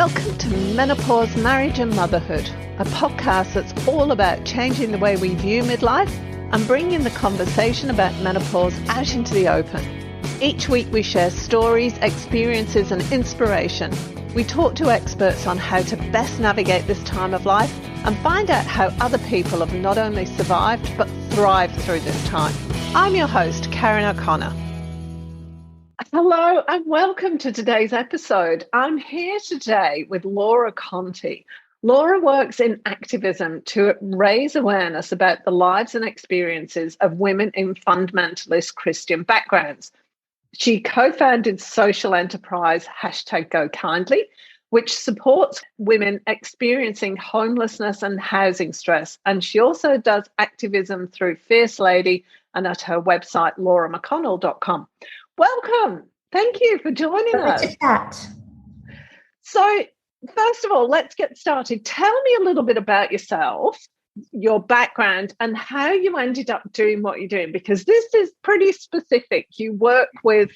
Welcome to Menopause, Marriage and Motherhood, a podcast that's all about changing the way we view midlife and bringing the conversation about menopause out into the open. Each week we share stories, experiences and inspiration. We talk to experts on how to best navigate this time of life and find out how other people have not only survived but thrived through this time. I'm your host, Karen O'Connor. Hello and welcome to today's episode. I'm here today with Laura Conti. Laura works in activism to raise awareness about the lives and experiences of women in fundamentalist Christian backgrounds. She co-founded social enterprise #GoKindly, which supports women experiencing homelessness and housing stress. And she also does activism through Fierce Lady and at her website, lauramcconnell.com. Welcome. Thank you for joining us. So, first of all, let's get started. Tell me a little bit about yourself, your background, and how you ended up doing what you're doing, because this is pretty specific. You work with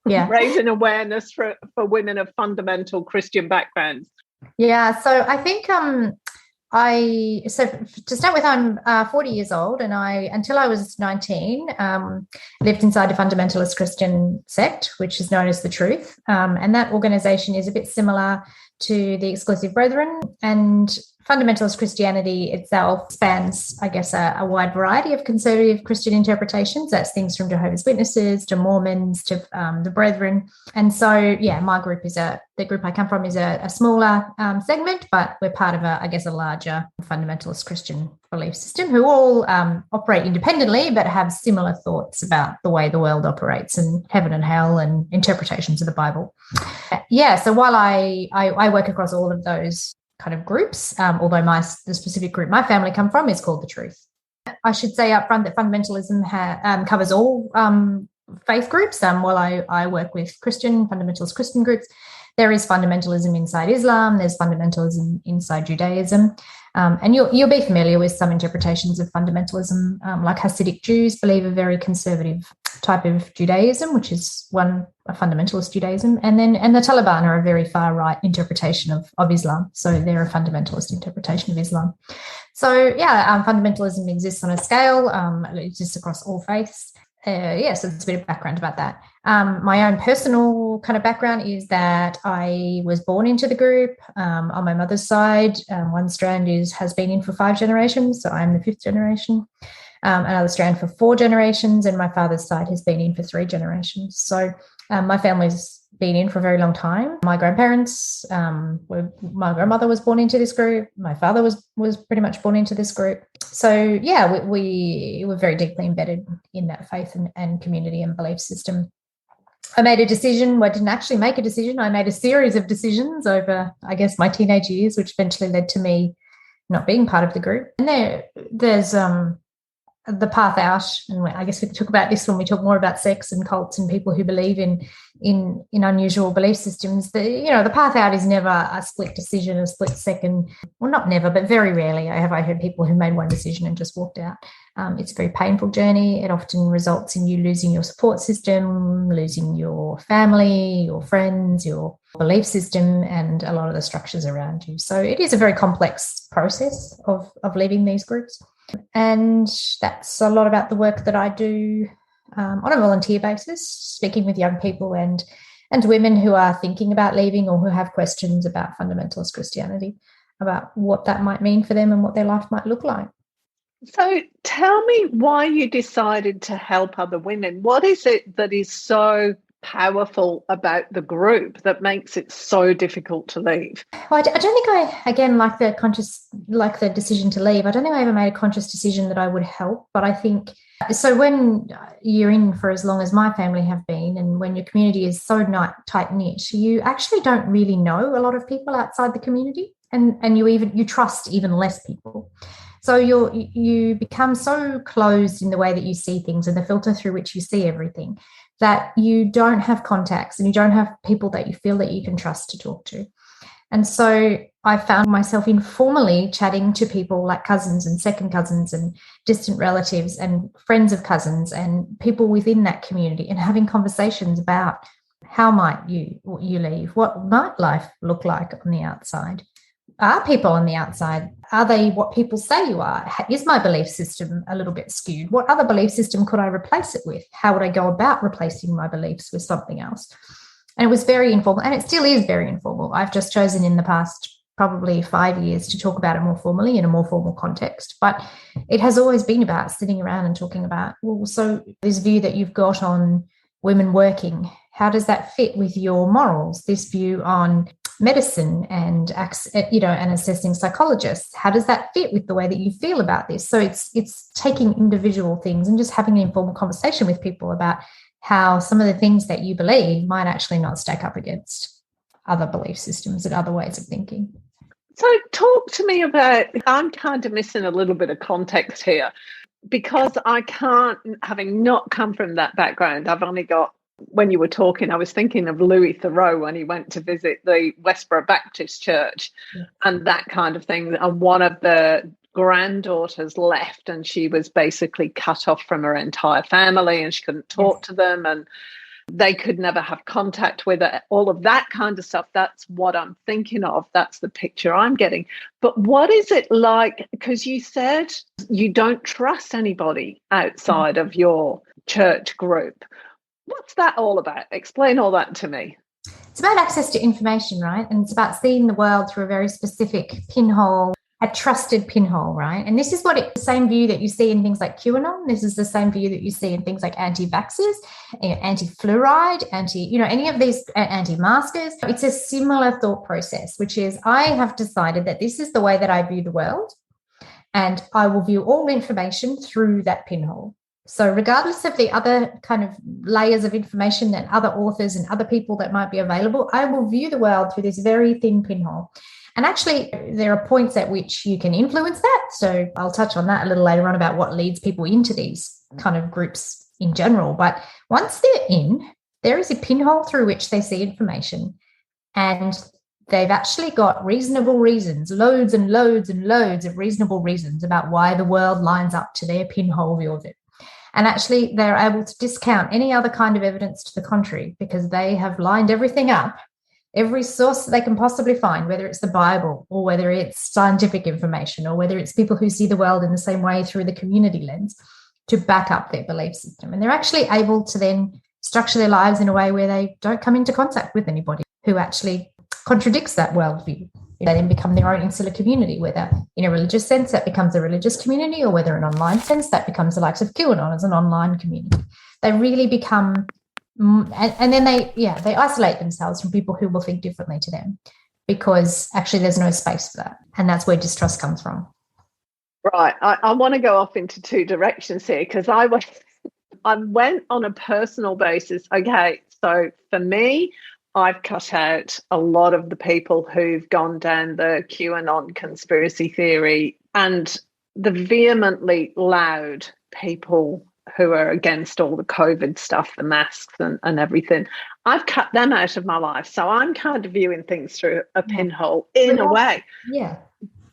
raising awareness for women of fundamental Christian backgrounds. Yeah, so I think to start with, I'm 40 years old, and until I was 19, lived inside a fundamentalist Christian sect, which is known as The Truth. And that organisation is a bit similar to the Exclusive Brethren, and fundamentalist Christianity itself spans, I guess, a wide variety of conservative Christian interpretations. That's things from Jehovah's Witnesses to Mormons to the Brethren. And so, my group the group I come from is a smaller segment, but we're part of a larger fundamentalist Christian belief system who all operate independently but have similar thoughts about the way the world operates and heaven and hell and interpretations of the Bible. So while I work across all of those kind of groups, although the specific group my family come from is called The Truth. I should say up front that fundamentalism covers all faith groups. While I work with fundamentalist Christian groups, there is fundamentalism inside Islam, there's fundamentalism inside Judaism, and you'll be familiar with some interpretations of fundamentalism, like Hasidic Jews believe a very conservative type of Judaism, which is a fundamentalist Judaism, and the Taliban are a very far right interpretation of Islam, so they're a fundamentalist interpretation of Islam. So fundamentalism exists on a scale, it exists across all faiths. So it's a bit of background about that. My own personal kind of background is that I was born into the group. On my mother's side, one strand has been in for 5 generations, so I'm the 5th generation. Another strand for 4 generations, and my father's side has been in for 3 generations. So my family's been in for a very long time. My grandparents, my grandmother was born into this group. My father was pretty much born into this group. So we were very deeply embedded in that faith and community and belief system. I made a decision. Well, I didn't actually make a decision. I made a series of decisions over, I guess, my teenage years, which eventually led to me not being part of the group. And there's the path out, and I guess we can talk about this when we talk more about sects and cults and people who believe in unusual belief systems. The path out is never a split decision, a split second. Well, not never, but very rarely I heard people who made one decision and just walked out. It's a very painful journey. It often results in you losing your support system, losing your family, your friends, your belief system, and a lot of the structures around you. So it is a very complex process of leaving these groups. And that's a lot about the work that I do on a volunteer basis, speaking with young people and women who are thinking about leaving or who have questions about fundamentalist Christianity, about what that might mean for them and what their life might look like. So tell me why you decided to help other women. What is it that is so powerful about the group that makes it so difficult to leave? Well, I don't think like the decision to leave, I don't think I ever made a conscious decision that I would help, but I think, so when you're in for as long as my family have been, and when your community is so tight-knit, you actually don't really know a lot of people outside the community, and you trust even less people. So you become so closed in the way that you see things and the filter through which you see everything, that you don't have contacts and you don't have people that you feel that you can trust to talk to. And so I found myself informally chatting to people like cousins and second cousins and distant relatives and friends of cousins and people within that community, and having conversations about How might you leave? What might life look like on the outside? Are people on the outside? Are they what people say you are? Is my belief system a little bit skewed? What other belief system could I replace it with? How would I go about replacing my beliefs with something else? And it was very informal, and it still is very informal. I've just chosen in the past probably 5 years to talk about it more formally in a more formal context. But it has always been about sitting around and talking about, well, so this view that you've got on women working, how does that fit with your morals? This view on medicine and and assessing psychologists, how does that fit with the way that you feel about this? So it's taking individual things and just having an informal conversation with people about how some of the things that you believe might actually not stack up against other belief systems and other ways of thinking. So talk to me about, I'm kind of missing a little bit of context here, because I can't, having not come from that background, I've only got, when you were talking, I was thinking of Louis Theroux when he went to visit the Westboro Baptist Church and that kind of thing. And one of the granddaughters left and she was basically cut off from her entire family and she couldn't talk to them and they could never have contact with her. All of that kind of stuff, that's what I'm thinking of. That's the picture I'm getting. But what is it like? Because you said you don't trust anybody outside of your church group. What's that all about? Explain all that to me. It's about access to information, right? And it's about seeing the world through a very specific pinhole, a trusted pinhole, right? And this is the same view that you see in things like QAnon. This is the same view that you see in things like anti-vaxxers, anti-fluoride, any of these anti-maskers. It's a similar thought process, which is I have decided that this is the way that I view the world, and I will view all information through that pinhole. So regardless of the other kind of layers of information and other authors and other people that might be available, I will view the world through this very thin pinhole. And actually, there are points at which you can influence that. So I'll touch on that a little later on about what leads people into these kind of groups in general. But once they're in, there is a pinhole through which they see information. And they've actually got reasonable reasons, loads and loads and loads of reasonable reasons about why the world lines up to their pinhole view of it. And actually, they're able to discount any other kind of evidence to the contrary because they have lined everything up, every source that they can possibly find, whether it's the Bible or whether it's scientific information or whether it's people who see the world in the same way through the community lens, to back up their belief system. And they're actually able to then structure their lives in a way where they don't come into contact with anybody who actually contradicts that worldview. They then become their own insular community, whether in a religious sense that becomes a religious community or whether in an online sense that becomes the likes of QAnon as an online community. They really become, and then they isolate themselves from people who will think differently to them because actually there's no space for that. And that's where distrust comes from. Right. I want to go off into two directions here because I went on a personal basis. Okay, so for me, I've cut out a lot of the people who've gone down the QAnon conspiracy theory and the vehemently loud people who are against all the COVID stuff, the masks and everything. I've cut them out of my life. So I'm kind of viewing things through a pinhole in a way. Yeah.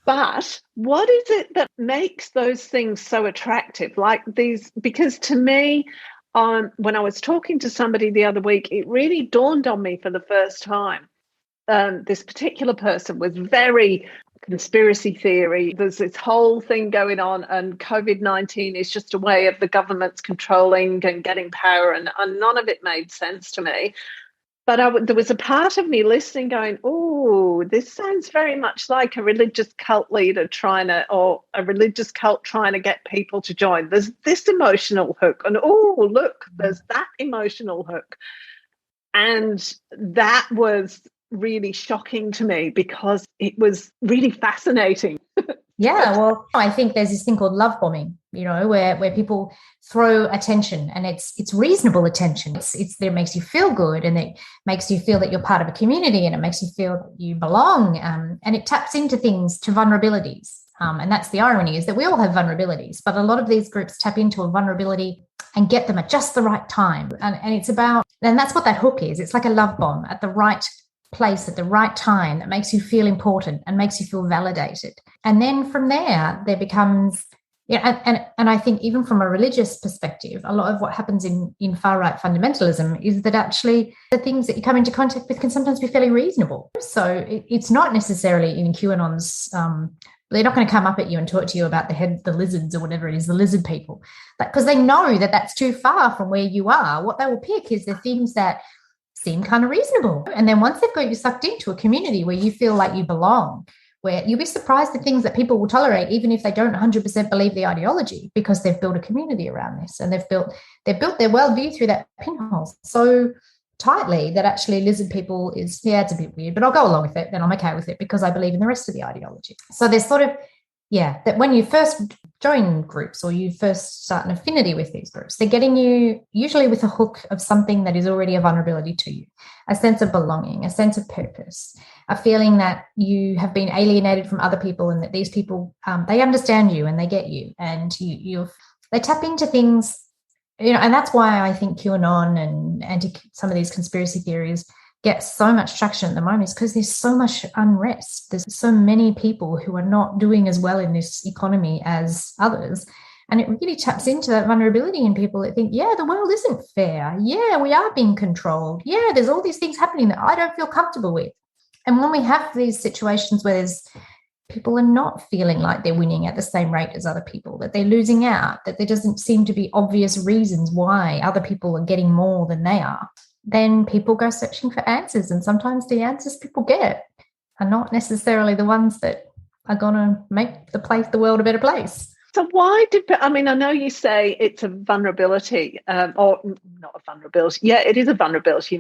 But what is it that makes those things so attractive? Like these, because to me, when I was talking to somebody the other week, it really dawned on me for the first time. This particular person was very conspiracy theory. There's this whole thing going on, and COVID-19 is just a way of the government's controlling and getting power, and none of it made sense to me. But there was a part of me listening going, oh, this sounds very much like a religious cult leader or a religious cult trying to get people to join. There's this emotional hook. And, oh, look, there's that emotional hook. And that was really shocking to me because it was really fascinating. Yeah, well, I think there's this thing called love bombing, where people throw attention, and it's reasonable attention. It makes you feel good, and it makes you feel that you're part of a community, and it makes you feel that you belong, and it taps into things, to vulnerabilities. And that's the irony, is that we all have vulnerabilities, but a lot of these groups tap into a vulnerability and get them at just the right time. And it's about, and that's what that hook is. It's like a love bomb at the right place at the right time that makes you feel important and makes you feel validated. And then from there becomes Yeah, and I think even from a religious perspective, a lot of what happens in far-right fundamentalism is that actually the things that you come into contact with can sometimes be fairly reasonable. So it's not necessarily in QAnon's, they're not going to come up at you and talk to you about the lizards or whatever it is, the lizard people, because they know that that's too far from where you are. What they will pick is the things that seem kind of reasonable. And then once they've got you sucked into a community where you feel like you belong, where you'll be surprised at things that people will tolerate, even if they don't 100% believe the ideology, because they've built a community around this, and they've built their worldview through that pinhole so tightly that actually lizard people it's a bit weird, but I'll go along with it, and I'm okay with it because I believe in the rest of the ideology. So there's sort of, that when you first join groups or you first start an affinity with these groups, they're getting you usually with a hook of something that is already a vulnerability to you, a sense of belonging, a sense of purpose, a feeling that you have been alienated from other people and that these people, they understand you and they get you, and they tap into things, and that's why I think QAnon and some of these conspiracy theories get so much traction at the moment, is because there's so much unrest. There's so many people who are not doing as well in this economy as others. And it really taps into that vulnerability in people that think, the world isn't fair. Yeah, we are being controlled. Yeah, there's all these things happening that I don't feel comfortable with. And when we have these situations where people are not feeling like they're winning at the same rate as other people, that they're losing out, that there doesn't seem to be obvious reasons why other people are getting more than they are, then people go searching for answers. And sometimes the answers people get are not necessarily the ones that are going to make the world a better place. So why I know you say it's a vulnerability, or not a vulnerability. Yeah, it is a vulnerability.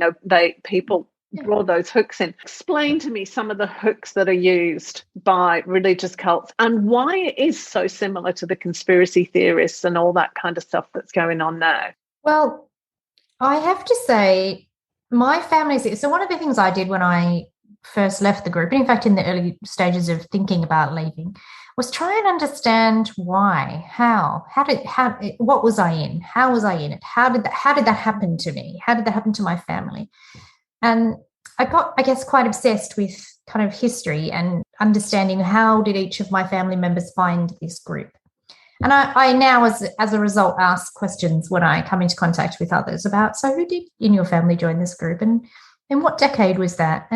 People draw those hooks in. Explain to me some of the hooks that are used by religious cults and why it is so similar to the conspiracy theorists and all that kind of stuff that's going on now. Well, I have to say, my family, so one of the things I did when I first left the group, and in fact in the early stages of thinking about leaving, was try and understand why, what was I in? How was I in it? How did that happen to me? How did that happen to my family? And I got, I guess, quite obsessed with kind of history and understanding how did each of my family members find this group. And I now, as a result, ask questions when I come into contact with others about, so who did in your family join this group, and in what decade was that?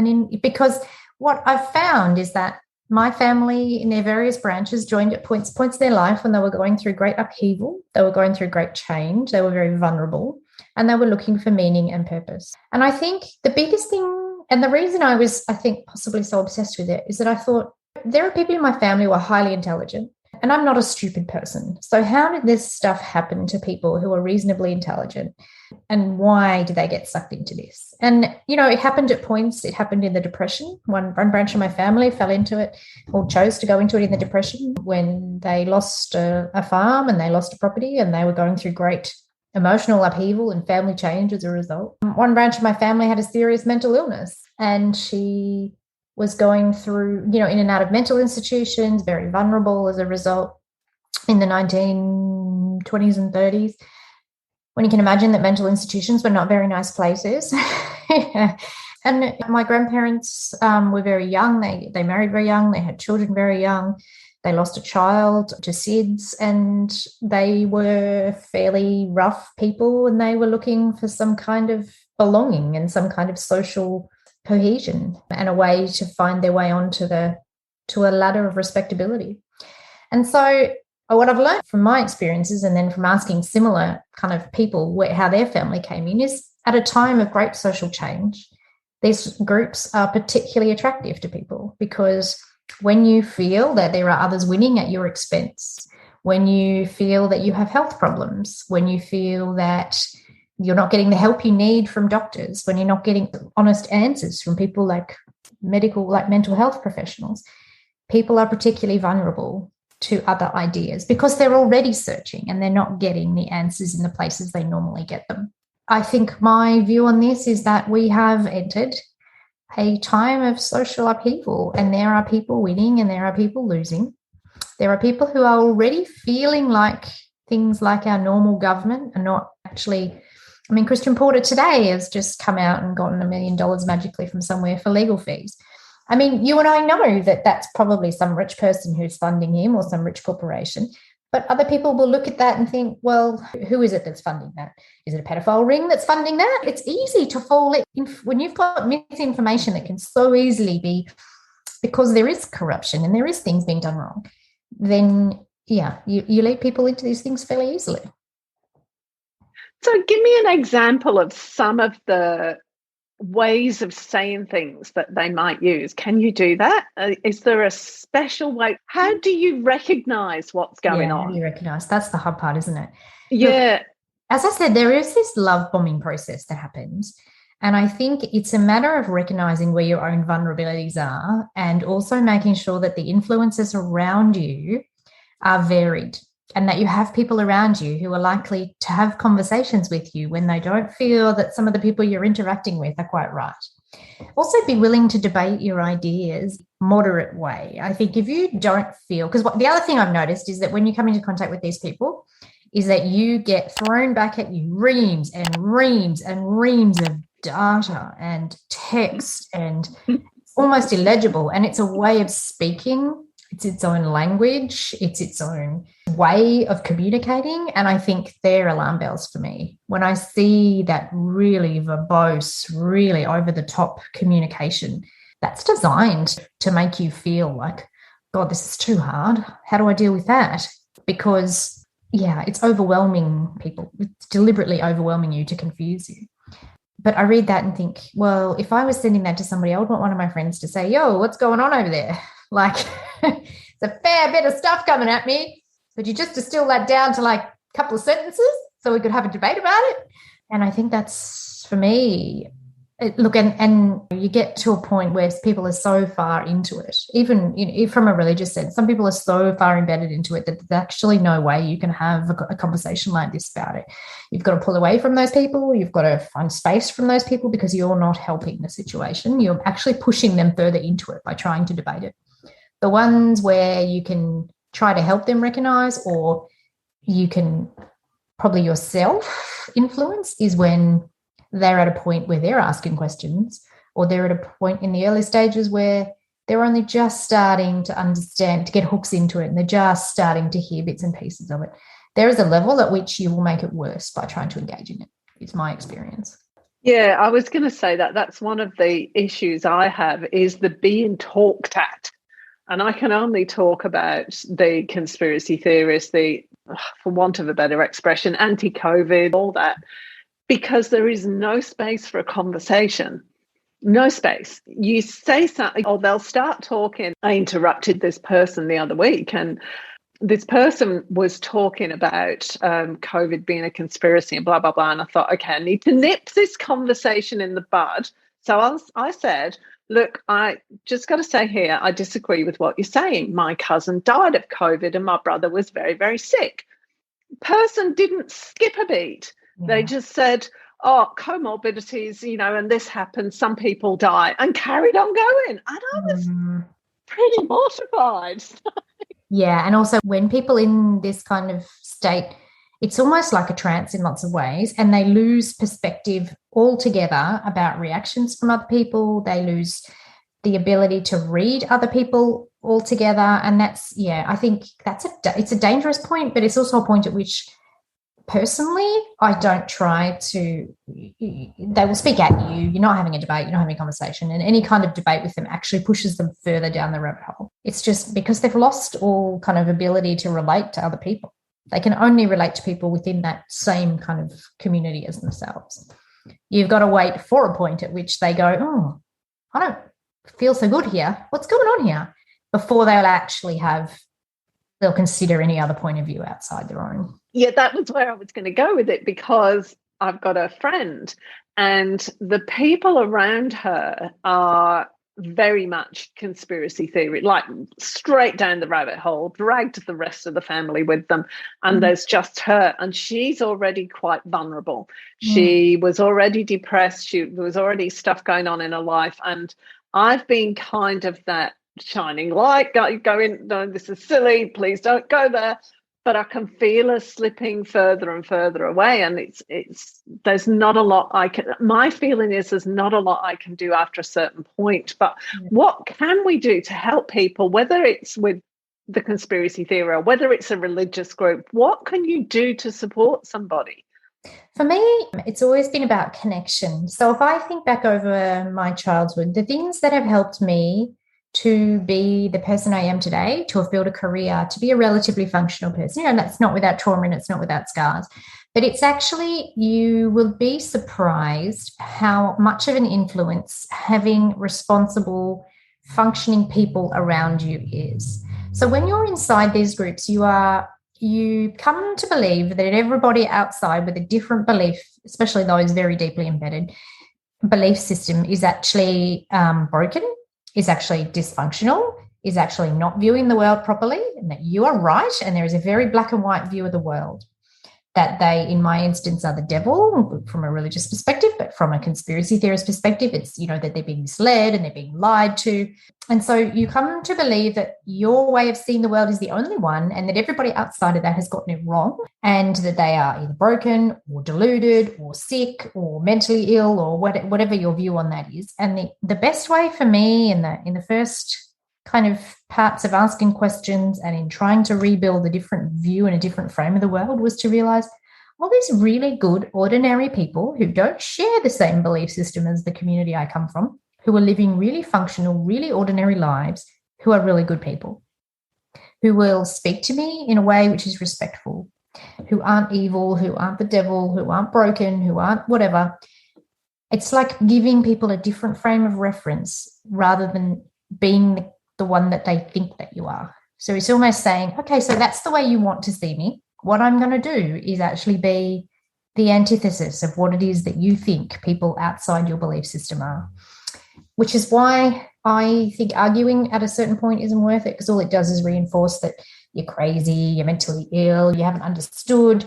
Because what I've found is that my family in their various branches joined at points in their life when they were going through great upheaval, they were going through great change, they were very vulnerable, and they were looking for meaning and purpose. And I think the biggest thing, and the reason I was, I think, possibly so obsessed with it, is that I thought there are people in my family who are highly intelligent, and I'm not a stupid person. So how did this stuff happen to people who are reasonably intelligent? And why did they get sucked into this? And, it happened at points. It happened in the Depression. One branch of my family fell into it, or chose to go into it in the Depression, when they lost a farm and they lost a property, and they were going through great emotional upheaval and family change as a result. One branch of my family had a serious mental illness, and she was going through, in and out of mental institutions, very vulnerable as a result in the 1920s and 30s. When you can imagine that mental institutions were not very nice places. And my grandparents were very young. They married very young. They had children very young. They lost a child to SIDS, and they were fairly rough people, and they were looking for some kind of belonging and some kind of social cohesion and a way to find their way onto to a ladder of respectability. And so what I've learned from my experiences, and then from asking similar kind of people how their family came in, is at a time of great social change, these groups are particularly attractive to people, because when you feel that there are others winning at your expense, when you feel that you have health problems, when you feel that you're not getting the help you need from doctors, when you're not getting honest answers from people like mental health professionals, people are particularly vulnerable to other ideas because they're already searching and they're not getting the answers in the places they normally get them. I think my view on this is that we have entered a time of social upheaval, and there are people winning and there are people losing. There are people who are already feeling like things like our normal government are not actually. Christian Porter today has just come out and gotten $1 million magically from somewhere for legal fees. You and I know that that's probably some rich person who's funding him, or some rich corporation. But other people will look at that and think, well, who is it that's funding that? Is it a pedophile ring that's funding that? It's easy to fall in when you've got misinformation that can so easily be, because there is corruption and there is things being done wrong, then, yeah, you lead people into these things fairly easily. So give me an example of some of the ways of saying things that they might use. Can you do that? Is there a special way? How do you recognize what's going on? How do you recognize? That's the hard part, isn't it? Yeah. Look, as I said, there is this love bombing process that happens. And I think it's a matter of recognizing where your own vulnerabilities are and also making sure that the influences around you are varied and that you have people around you who are likely to have conversations with you when they don't feel that some of the people you're interacting with are quite right. Also, be willing to debate your ideas moderate way. I think if you don't feel, because the other thing I've noticed is that when you come into contact with these people is that you get thrown back at you reams and reams and reams of data and text, and it's almost illegible. And it's a way of speaking. It's its own language. It's its own way of communicating. And I think they're alarm bells for me. When I see that really verbose, really over-the-top communication, that's designed to make you feel like, God, this is too hard. How do I deal with that? Because, yeah, it's overwhelming people. It's deliberately overwhelming you to confuse you. But I read that and think, well, if I was sending that to somebody, I would want one of my friends to say, yo, what's going on over there? Like, it's a fair bit of stuff coming at me. Could you just distill that down to like a couple of sentences so we could have a debate about it? And I think that's, for me, look, and you get to a point where people are so far into it, even from a religious sense, some people are so far embedded into it that there's actually no way you can have a conversation like this about it. You've got to pull away from those people. You've got to find space from those people because you're not helping the situation. You're actually pushing them further into it by trying to debate it. The ones where you can try to help them recognize, or you can probably yourself influence, is when they're at a point where they're asking questions, or they're at a point in the early stages where they're only just starting to understand, to get hooks into it, and they're just starting to hear bits and pieces of it. There is a level at which you will make it worse by trying to engage in it. It's my experience. Yeah, I was going to say that's one of the issues I have, is the being talked at. And I can only talk about the conspiracy theorists, for want of a better expression, anti-COVID, all that, because there is no space for a conversation. No space. You say something, or they'll start talking. I interrupted this person the other week, and this person was talking about COVID being a conspiracy and blah, blah, blah. And I thought, okay, I need to nip this conversation in the bud. So I said, look, I just got to say here, I disagree with what you're saying. My cousin died of COVID and my brother was very, very sick. Person didn't skip a beat. Yeah. They just said, oh, comorbidities, and this happens, some people die, and carried on going. And I was pretty mortified. Yeah, and also when people in this kind of state, it's almost like a trance in lots of ways, and they lose perspective altogether about reactions from other people. They lose the ability to read other people altogether, and I think it's a dangerous point, but it's also a point at which, personally, I don't try to. They will speak at you. You're not having a debate. You're not having a conversation, and any kind of debate with them actually pushes them further down the rabbit hole. It's just because they've lost all kind of ability to relate to other people. They can only relate to people within that same kind of community as themselves. You've got to wait for a point at which they go, oh, I don't feel so good here. What's going on here? Before they'll consider any other point of view outside their own. Yeah, that was where I was going to go with it, because I've got a friend and the people around her are very much conspiracy theory, like straight down the rabbit hole, dragged the rest of the family with them. And there's just her, and she's already quite vulnerable. She was already depressed. There was already stuff going on in her life. And I've been kind of that shining light, going, no, this is silly, please don't go there. But I can feel her slipping further and further away, and there's not a lot my feeling is there's not a lot I can do after a certain point. But what can we do to help people, whether it's with the conspiracy theory, or whether it's a religious group, what can you do to support somebody? For me, it's always been about connection. So if I think back over my childhood, the things that have helped me to be the person I am today, to have built a career, to be a relatively functional person, that's not without trauma and it's not without scars. But it's actually, you will be surprised how much of an influence having responsible, functioning people around you is. So when you're inside these groups, you come to believe that everybody outside with a different belief, especially those very deeply embedded belief system, is actually broken, is actually dysfunctional, is actually not viewing the world properly, and that you are right, and there is a very black and white view of the world. That they, in my instance, are the devil from a religious perspective, but from a conspiracy theorist perspective, it's, that they're being misled and they're being lied to. And so you come to believe that your way of seeing the world is the only one, and that everybody outside of that has gotten it wrong, and that they are either broken or deluded or sick or mentally ill or whatever your view on that is. And the best way for me in the first kind of parts of asking questions and in trying to rebuild a different view and a different frame of the world was to realize all these really good, ordinary people who don't share the same belief system as the community I come from, who are living really functional, really ordinary lives, who are really good people, who will speak to me in a way which is respectful, who aren't evil, who aren't the devil, who aren't broken, who aren't whatever. It's like giving people a different frame of reference rather than being the one that they think that you are. So it's almost saying, okay, so that's the way you want to see me. What I'm going to do is actually be the antithesis of what it is that you think people outside your belief system are, which is why I think arguing at a certain point isn't worth it, because all it does is reinforce that you're crazy, you're mentally ill, you haven't understood.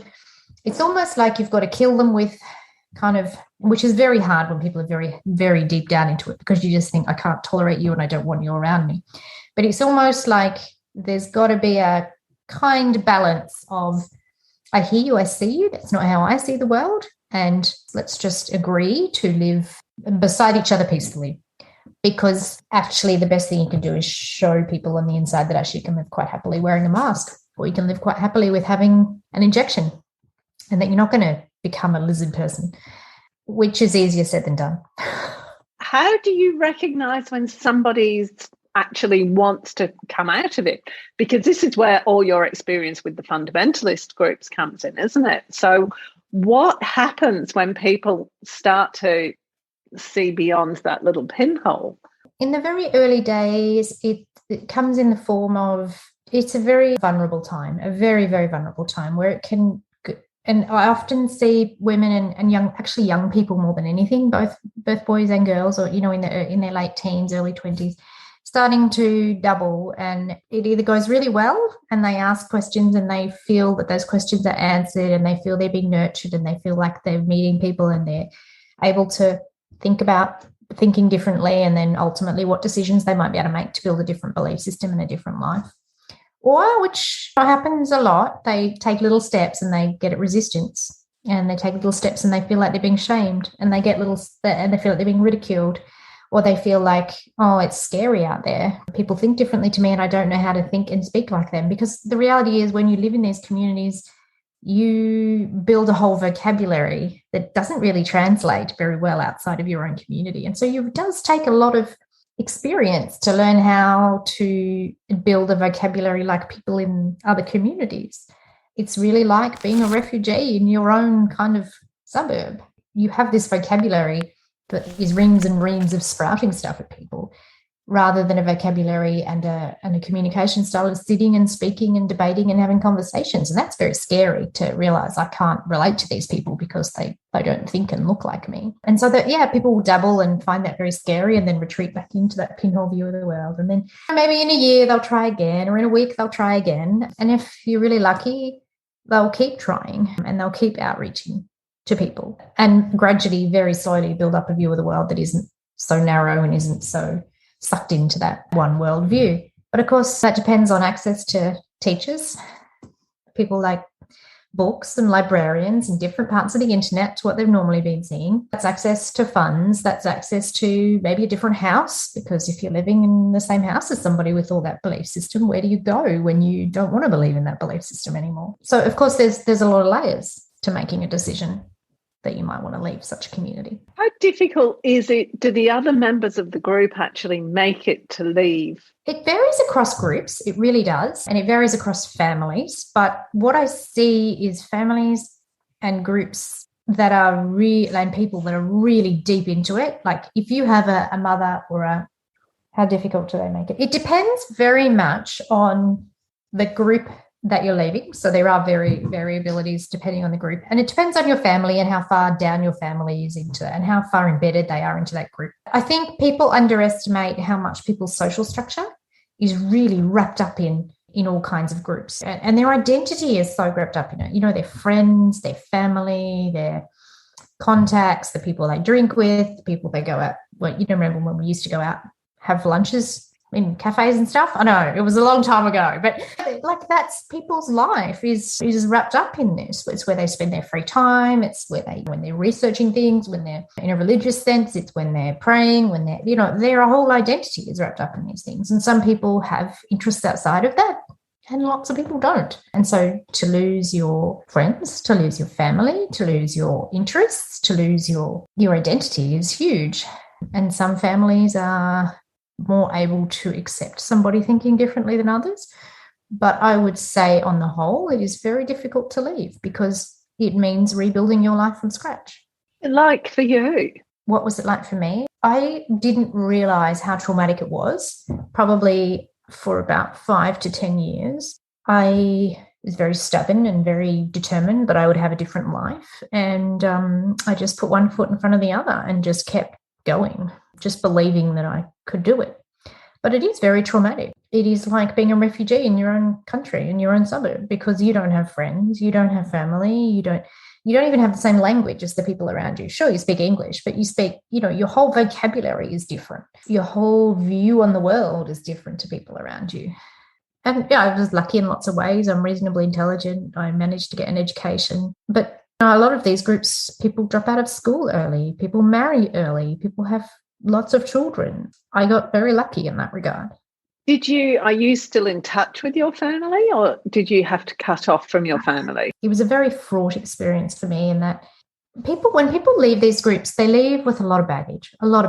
It's almost like you've got to kill them with which is very hard when people are very, very deep down into it, because you just think, I can't tolerate you and I don't want you around me. But it's almost like there's got to be a kind balance of, I hear you, I see you, that's not how I see the world, and let's just agree to live beside each other peacefully. Because actually the best thing you can do is show people on the inside that actually you can live quite happily wearing a mask, or you can live quite happily with having an injection, and that you're not going to become a lizard person, which is easier said than done. How do you recognize when somebody actually wants to come out of it? Because this is where all your experience with the fundamentalist groups comes in, isn't it? So what happens when people start to see beyond that little pinhole? In the very early days, it comes in the form of, it's a very vulnerable time, a very, very vulnerable time where it can. And I often see women and young people more than anything, both boys and girls, or in their late teens, early 20s, starting to double. And it either goes really well and they ask questions and they feel that those questions are answered and they feel they're being nurtured and they feel like they're meeting people and they're able to think about thinking differently, and then ultimately what decisions they might be able to make to build a different belief system and a different life. Or, which happens a lot, they take little steps and they get at resistance, and they take little steps and they feel like they're being shamed, and they get and they feel like they're being ridiculed, or they feel like, oh, it's scary out there. People think differently to me and I don't know how to think and speak like them. Because the reality is, when you live in these communities, you build a whole vocabulary that doesn't really translate very well outside of your own community. And so it does take a lot of experience to learn how to build a vocabulary like people in other communities. It's really like being a refugee in your own kind of suburb. You have this vocabulary that is reams and reams of sprouting stuff at people, rather than a vocabulary and a communication style of sitting and speaking and debating and having conversations. And that's very scary, to realize I can't relate to these people because they don't think and look like me. And so people will dabble and find that very scary and then retreat back into that pinhole view of the world. And then maybe in a year they'll try again, or in a week they'll try again. And if you're really lucky, they'll keep trying and they'll keep outreaching to people, and gradually, very slowly build up a view of the world that isn't so narrow and isn't so sucked into that one world view. But of course, that depends on access to teachers, people like books and librarians and different parts of the internet to what they've normally been seeing. That's access to funds. That's access to maybe a different house, because if you're living in the same house as somebody with all that belief system, where do you go when you don't want to believe in that belief system anymore? So, of course, there's a lot of layers to making a decision that you might want to leave such a community. How difficult is it? Do the other members of the group actually make it to leave? It varies across groups. It really does. And it varies across families. But what I see is families and groups that are and people that are really deep into it. Like if you have a mother or how difficult do they make it? It depends very much on the group that you're leaving. So there are variabilities depending on the group. And it depends on your family and how far down your family is into it and how far embedded they are into that group. I think people underestimate how much people's social structure is really wrapped up in all kinds of groups. And their identity is so wrapped up in it. You know, their friends, their family, their contacts, the people they drink with, the people they go out. Well, you don't remember when we used to go out, have lunches in cafes and stuff? I know it was a long time ago, but like that's people's life is wrapped up in this. It's where they spend their free time. It's where when they're researching things, when they're in a religious sense, it's when they're praying, when they're, their whole identity is wrapped up in these things. And some people have interests outside of that and lots of people don't. And so to lose your friends, to lose your family, to lose your interests, to lose your identity is huge. And some families are more able to accept somebody thinking differently than others. But I would say on the whole, it is very difficult to leave because it means rebuilding your life from scratch. Like for you? What was it like for me? I didn't realise how traumatic it was. Probably for about 5 to 10 years, I was very stubborn and very determined that I would have a different life. And I just put one foot in front of the other and just kept going, just believing that I could do it. But it is very traumatic. It is like being a refugee in your own country, in your own suburb, because you don't have friends, you don't have family, you don't even have the same language as the people around you. Sure, you speak English, but you speak, your whole vocabulary is different. Your whole view on the world is different to people around you. And yeah, I was lucky in lots of ways. I'm reasonably intelligent. I managed to get an education. But a lot of these groups, people drop out of school early, people marry early, people have lots of children. I got very lucky in that regard. Are you still in touch with your family, or did you have to cut off from your family? It was a very fraught experience for me in that when people leave these groups, they leave with a lot of baggage, a lot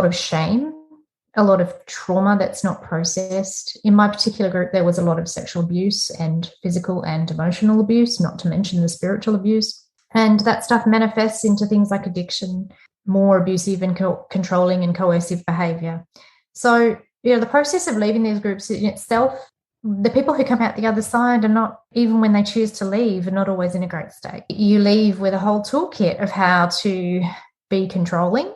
of shame, a lot of trauma that's not processed. In my particular group, there was a lot of sexual abuse and physical and emotional abuse, not to mention the spiritual abuse. And that stuff manifests into things like addiction, more abusive and controlling and coercive behaviour. So, the process of leaving these groups in itself, the people who come out the other side are not, even when they choose to leave, are not always in a great state. You leave with a whole toolkit of how to be controlling,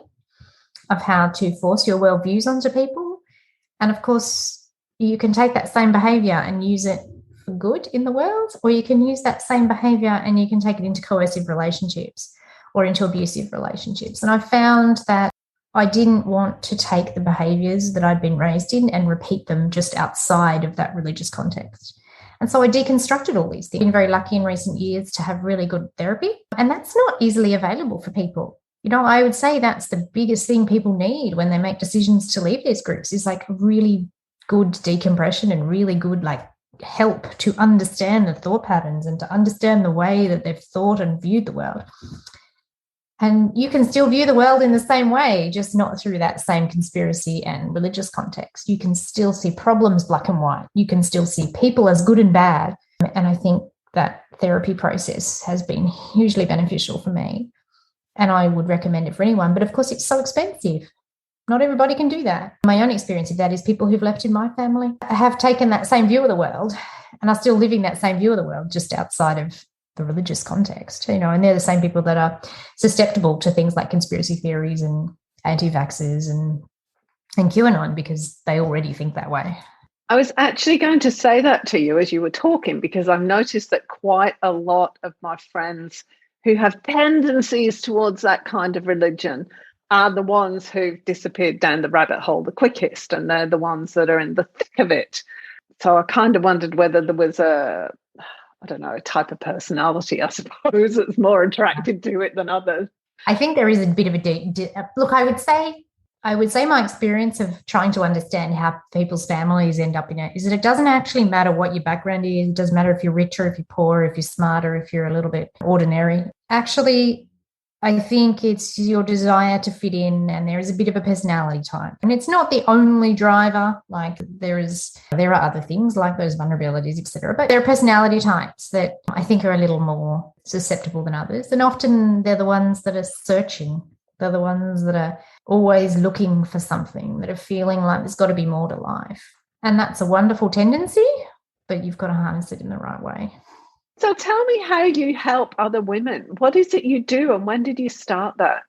of how to force your worldviews onto people. And of course, you can take that same behaviour and use it for good in the world, or you can use that same behaviour and you can take it into coercive relationships or into abusive relationships. And I found that I didn't want to take the behaviours that I'd been raised in and repeat them just outside of that religious context. And so I deconstructed all these things. I've been very lucky in recent years to have really good therapy, and that's not easily available for people. I would say that's the biggest thing people need when they make decisions to leave these groups is like really good decompression and really good help to understand the thought patterns and to understand the way that they've thought and viewed the world. And you can still view the world in the same way, just not through that same conspiracy and religious context. You can still see problems black and white. You can still see people as good and bad. And I think that therapy process has been hugely beneficial for me. And I would recommend it for anyone. But of course, it's so expensive. Not everybody can do that. My own experience of that is people who've left in my family have taken that same view of the world and are still living that same view of the world just outside of the religious context, and they're the same people that are susceptible to things like conspiracy theories and anti-vaxxers and QAnon because they already think that way. I was actually going to say that to you as you were talking, because I've noticed that quite a lot of my friends who have tendencies towards that kind of religion are the ones who've disappeared down the rabbit hole the quickest, and they're the ones that are in the thick of it. So I kind of wondered whether there was a I don't know, a type of personality, I suppose, that's more attracted to it than others. I think there is a bit of a look. I would say my experience of trying to understand how people's families end up in it is that it doesn't actually matter what your background is. It doesn't matter if you're rich or if you're poor, if you're smart or if you're a little bit ordinary. Actually, I think it's your desire to fit in, and there is a bit of a personality type. And it's not the only driver. Like there are other things like those vulnerabilities, etc. But there are personality types that I think are a little more susceptible than others. And often they're the ones that are searching. They're the ones that are always looking for something, that are feeling like there's got to be more to life. And that's a wonderful tendency, but you've got to harness it in the right way. So tell me how you help other women. What is it you do, and when did you start that?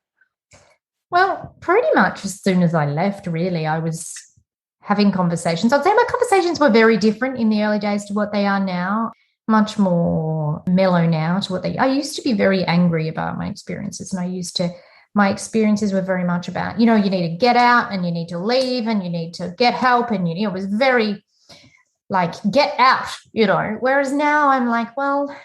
Well, pretty much as soon as I left, really, I was having conversations. I'd say my conversations were very different in the early days to what they are now, much more mellow now to what I used to be very angry about my experiences, and my experiences were very much about, you need to get out and you need to leave and you need to get help, and it was very like, get out, whereas now I'm like, well,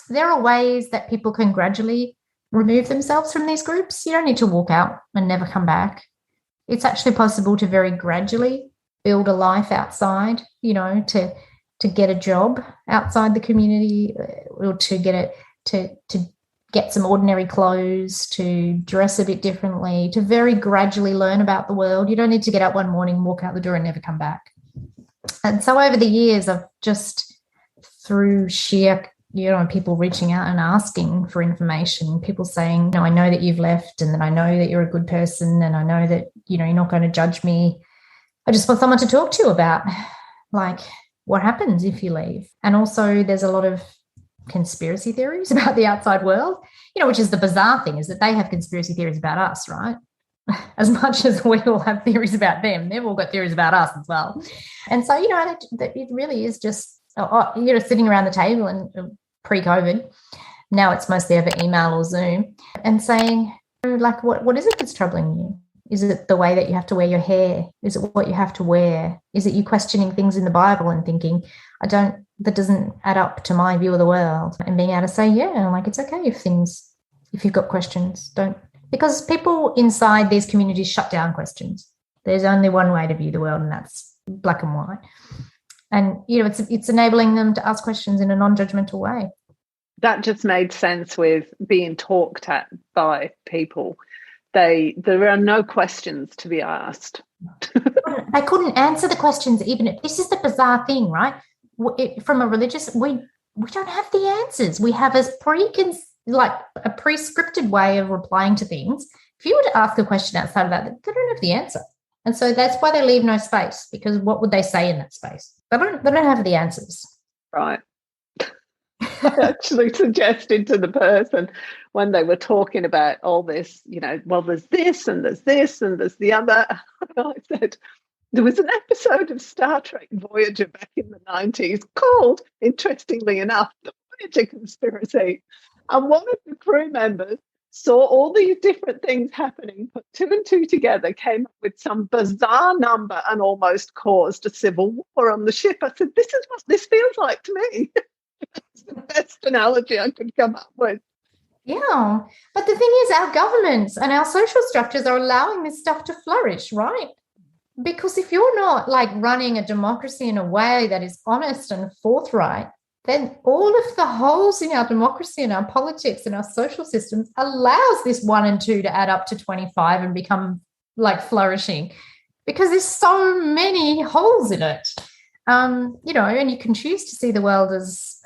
there are ways that people can gradually remove themselves from these groups. You don't need to walk out and never come back. It's actually possible to very gradually build a life outside, to get a job outside the community, or to get some ordinary clothes, to dress a bit differently, to very gradually learn about the world. You don't need to get up one morning, walk out the door and never come back. And so over the years, I've just, through sheer, people reaching out and asking for information, people saying, I know that you've left, and that I know that you're a good person, and I know that, you're not going to judge me. I just want someone to talk to about, like, what happens if you leave. And also there's a lot of conspiracy theories about the outside world, which is the bizarre thing, is that they have conspiracy theories about us, right? As much as we all have theories about them, they've all got theories about us as well. And so, it really is just, sitting around the table and pre-COVID, now it's mostly over email or Zoom, and saying, like, what is it that's troubling you? Is it the way that you have to wear your hair? Is it what you have to wear? Is it you questioning things in the Bible and thinking, that doesn't add up to my view of the world? And being able to say, like, it's okay if you've got questions, because people inside these communities shut down questions. There's only one way to view the world, and that's black and white. And, it's enabling them to ask questions in a non-judgmental way. That just made sense with being talked at by people. There are no questions to be asked. They couldn't answer the questions, even if this is the bizarre thing, right? From a religious, we don't have the answers. We have a prescripted way of replying to things. If you were to ask a question outside of that, they don't have the answer. And so that's why they leave no space, because what would they say in that space? They don't have the answers. Right. I actually suggested to the person when they were talking about all this, well, there's this and there's this and there's the other. I said, there was an episode of Star Trek Voyager back in the 90s called, interestingly enough, The Voyager Conspiracy. And one of the crew members saw all these different things happening, put two and two together, came up with some bizarre number and almost caused a civil war on the ship. I said, this is what this feels like to me. That's the best analogy I could come up with. Yeah. But the thing is, our governments and our social structures are allowing this stuff to flourish, right? Because if you're not like running a democracy in a way that is honest and forthright, then all of the holes in our democracy and our politics and our social systems allows this 1 and 2 to add up to 25 and become like flourishing, because there's so many holes in it. And you can choose to see the world as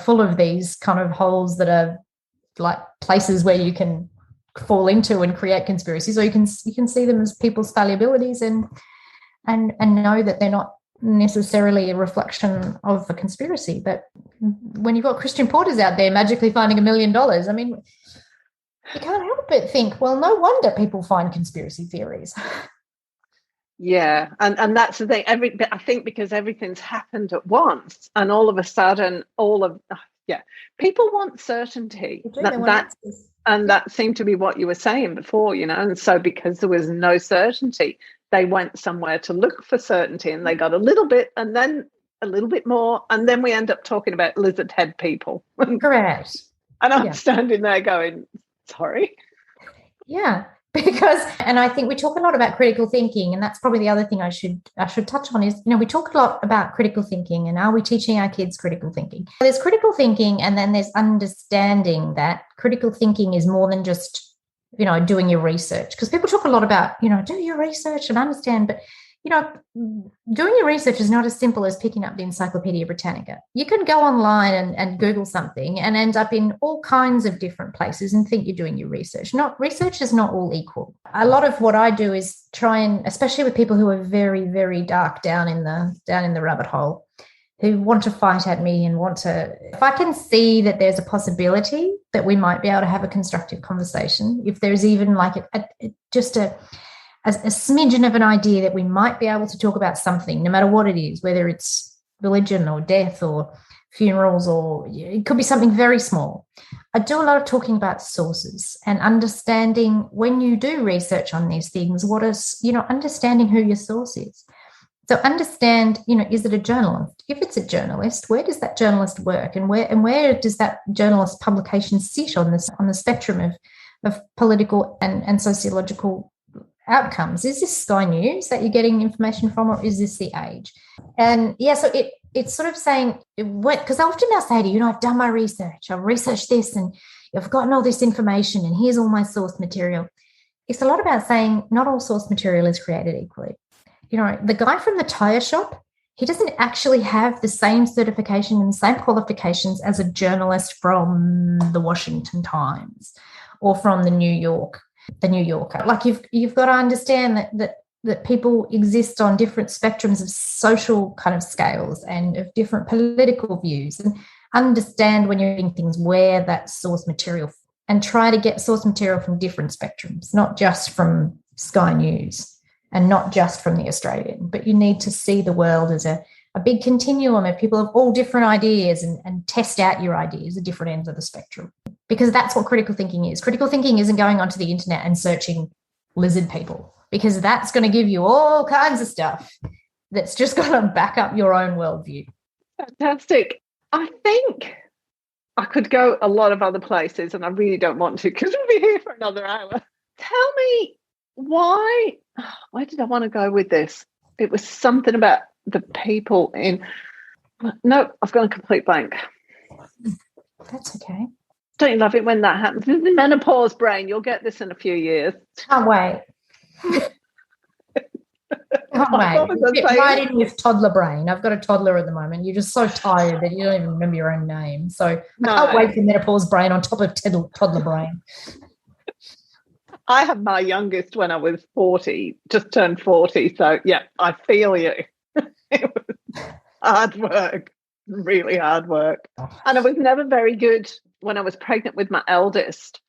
full of these kind of holes that are like places where you can fall into and create conspiracies, or you can see them as people's fallibilities and know that they're not necessarily a reflection of a conspiracy. But when you've got Christian Porters out there magically finding $1 million, I mean, you can't help but think, well, no wonder people find conspiracy theories. Yeah, and that's the thing. I think because everything's happened at once, and all of a sudden, people want certainty. That seemed to be what you were saying before, and so because there was no certainty, they went somewhere to look for certainty, and they got a little bit, and then a little bit more, and then we end up talking about lizard head people. Correct. And I'm standing there going, sorry. Yeah. Because, and I think we talk a lot about critical thinking, and that's probably the other thing I should touch on is, we talk a lot about critical thinking, and are we teaching our kids critical thinking? There's critical thinking, and then there's understanding that critical thinking is more than just, doing your research. Because people talk a lot about, do your research and understand, but doing your research is not as simple as picking up the Encyclopedia Britannica. You can go online and Google something and end up in all kinds of different places and think you're doing your research. Research is not all equal. A lot of what I do is try and, especially with people who are very, very dark down in the rabbit hole, who want to fight at me and if I can see that there's a possibility that we might be able to have a constructive conversation, if there's even like a smidgen of an idea that we might be able to talk about something, no matter what it is, whether it's religion or death or funerals, or it could be something very small. I do a lot of talking about sources and understanding when you do research on these things, understanding who your source is. So understand, is it a journalist? If it's a journalist, where does that journalist work, and where does that journalist publication sit on the spectrum of political and sociological outcomes? Is this Sky News that you're getting information from, or is this The Age? And so it's sort of saying, because often they'll say to you, I've done my research, I've researched this, and I've gotten all this information, and here's all my source material. It's a lot about saying not all source material is created equally. The guy from the tire shop, he doesn't actually have the same certification and the same qualifications as a journalist from the Washington Times or from the New Yorker. Like you've got to understand that people exist on different spectrums of social kind of scales and of different political views, and understand when you're doing things where that source material, and try to get source material from different spectrums, not just from Sky News and not just from the Australian, but you need to see the world as a big continuum of people of all different ideas, and test out your ideas at different ends of the spectrum. Because that's what critical thinking is. Critical thinking isn't going onto the internet and searching lizard people, because that's going to give you all kinds of stuff that's just going to back up your own worldview. Fantastic. I think I could go a lot of other places, and I really don't want to, because we'll be here for another hour. Tell me where did I want to go with this? It was something about the people in... No, I've got a complete blank. That's okay. Don't you love it when that happens? This is the menopause brain. You'll get this in a few years. Can't wait. Right in with toddler brain. I've got a toddler at the moment. You're just so tired that you don't even remember your own name. So I can't wait for menopause brain on top of toddler brain. I had my youngest when I was 40, just turned 40. So, yeah, I feel you. It was hard work, really hard work. And I was never very good when I was pregnant with my eldest,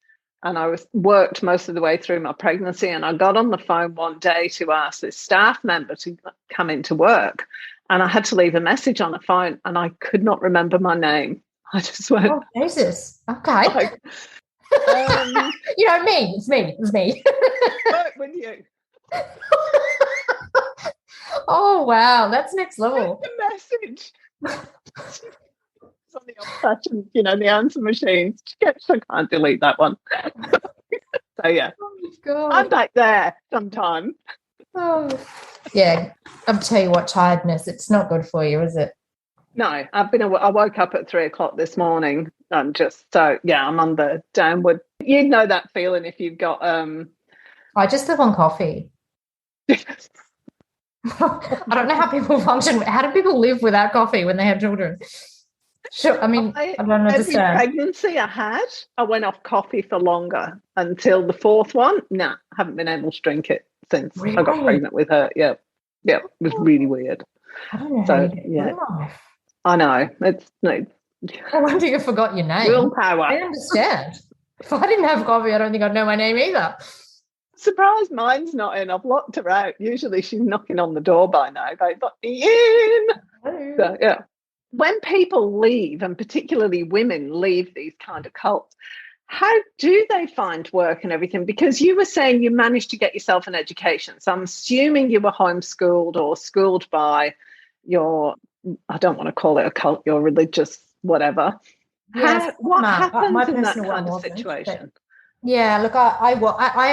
and I worked most of the way through my pregnancy, and I got on the phone one day to ask this staff member to come into work, and I had to leave a message on the phone, and I could not remember my name. I just went, oh, Jesus. Okay. Like, me. It's me. Work with you. Oh, wow. That's next level. The message. It's on the old-fashioned, the answer machines. I can't delete that one. So, yeah. Oh, God. I'm back there sometime. Oh, yeah. I'll tell you what, tiredness, it's not good for you, is it? No, I woke up at 3:00 this morning. I'm I'm on the downward. You know that feeling if you've got... I just live on coffee. I don't know how people function. How do people live without coffee when they have children? Sure, I don't understand. Every pregnancy I had, I went off coffee for longer until the fourth one. No, I haven't been able to drink it since I got pregnant with her. Yeah, it was really weird. I don't know how you do life. I know. I wonder you forgot your name. Willpower. I understand. If I didn't have coffee, I don't think I'd know my name either. Surprised mine's not in. I've locked her out. Usually she's knocking on the door by now. They've got me in. So, yeah. When people leave, and particularly women leave these kind of cults, how do they find work and everything? Because you were saying you managed to get yourself an education. So I'm assuming you were homeschooled or schooled by your I don't want to call it a cult, your religious whatever. Yes, What happens my in that personal kind one of situation? Yeah, look, I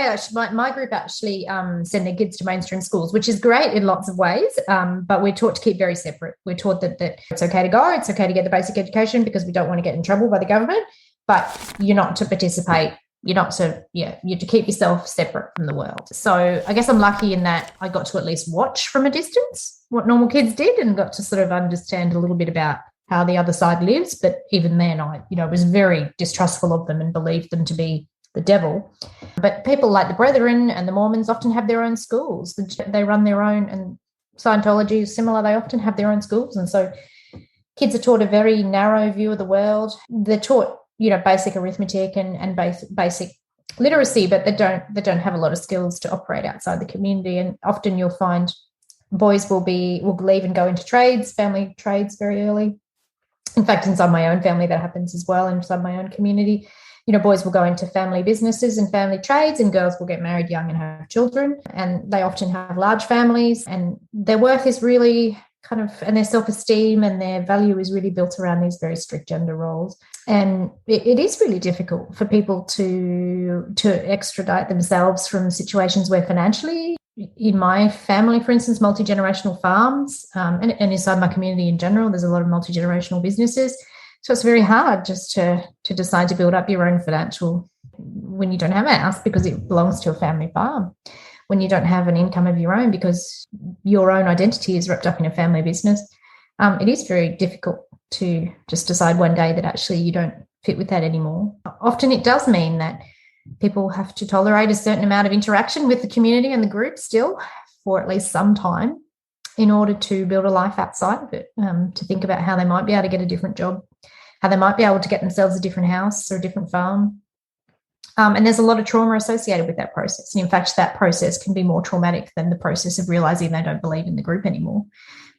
actually, my group actually send their kids to mainstream schools, which is great in lots of ways. But we're taught to keep very separate. We're taught that it's okay to go, it's okay to get the basic education because we don't want to get in trouble by the government, but you're not to participate. You're not to, you're to keep yourself separate from the world. So I guess I'm lucky in that I got to at least watch from a distance what normal kids did and got to sort of understand a little bit about how the other side lives. But even then, I was very distrustful of them and believed them to be the devil. But people like the Brethren and the Mormons often have their own schools. They run their own, and Scientology is similar. They often have their own schools. And so kids are taught a very narrow view of the world. They're taught, basic arithmetic and basic literacy, but they don't have a lot of skills to operate outside the community. And often you'll find boys will leave and go into trades, family trades very early. In fact, inside my own family, that happens as well, inside my own community. Boys will go into family businesses and family trades, and girls will get married young and have children. And they often have large families, and their worth is really and their self-esteem and their value is really built around these very strict gender roles. And it is really difficult for people to extradite themselves from situations where financially, in my family, for instance, multi-generational farms, and inside my community in general, there's a lot of multi-generational businesses. So it's very hard just to decide to build up your own financial when you don't have a house because it belongs to a family farm, when you don't have an income of your own because your own identity is wrapped up in a family business. It is very difficult to just decide one day that actually you don't fit with that anymore. Often it does mean that people have to tolerate a certain amount of interaction with the community and the group still for at least some time in order to build a life outside of it, to think about how they might be able to get a different job, how they might be able to get themselves a different house or a different farm. And there's a lot of trauma associated with that process. And in fact, that process can be more traumatic than the process of realizing they don't believe in the group anymore,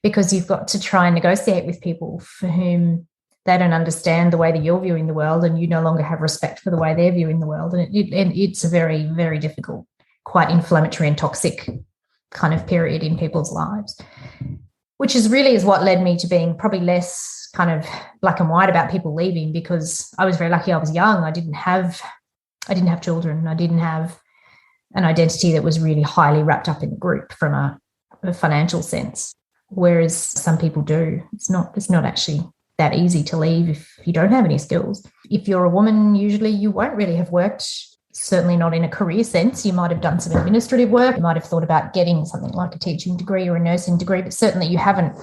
because you've got to try and negotiate with people for whom they don't understand the way that you're viewing the world, and you no longer have respect for the way they're viewing the world. And it's a very, very difficult, quite inflammatory and toxic kind of period in people's lives, which is what led me to being probably less kind of black and white about people leaving, because I was very lucky. I was young. I didn't have children. I didn't have an identity that was really highly wrapped up in the group from a financial sense, whereas some people do. It's not actually that easy to leave if you don't have any skills. If you're a woman, usually you won't really have worked, certainly not in a career sense. You might have done some administrative work. You might have thought about getting something like a teaching degree or a nursing degree, but certainly you haven't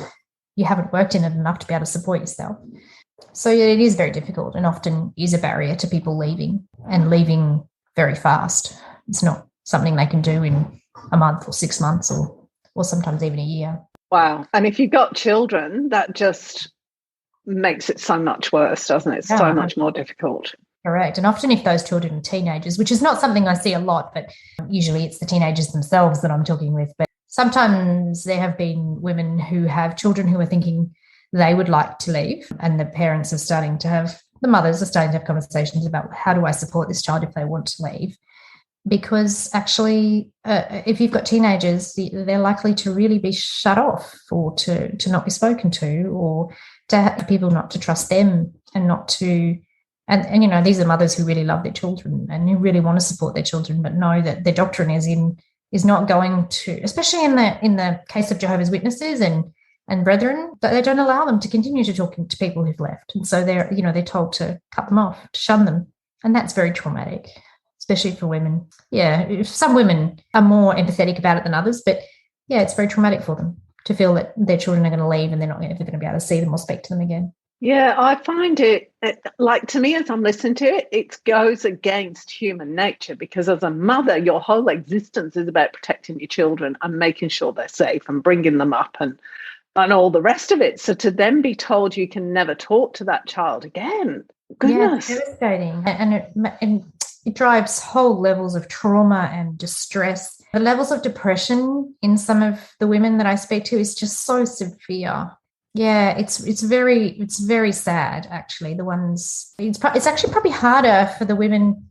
worked in it enough to be able to support yourself. So it is very difficult and often is a barrier to people leaving, and leaving very fast. It's not something they can do in a month or 6 months or sometimes even a year. Wow. And if you've got children, that just makes it so much worse, doesn't it? It's so much more difficult. Correct. And often if those children are teenagers, which is not something I see a lot, but usually it's the teenagers themselves that I'm talking with. But sometimes there have been women who have children who are thinking they would like to leave, and the mothers are starting to have conversations about how do I support this child if they want to leave. Because actually, if you've got teenagers, they're likely to really be shut off or to not be spoken to, or to have people not to trust them and not to, and these are mothers who really love their children and who really want to support their children, but know that their doctrine is not going to, especially in the case of Jehovah's Witnesses and Brethren, that they don't allow them to continue to talk to people who've left. And so they're told to cut them off, to shun them. And that's very traumatic, especially for women. Yeah, some women are more empathetic about it than others, but yeah, it's very traumatic for them to feel that their children are going to leave and they're not ever going to be able to see them or speak to them again. Yeah, I find it, like, to me, as I'm listening to it, it goes against human nature, because as a mother, your whole existence is about protecting your children and making sure they're safe and bringing them up and all the rest of it. So to then be told you can never talk to that child again, goodness. Yeah, it's devastating. And it drives whole levels of trauma and distress. The levels of depression in some of the women that I speak to is just so severe. Yeah, it's very sad, actually. It's actually probably harder for the women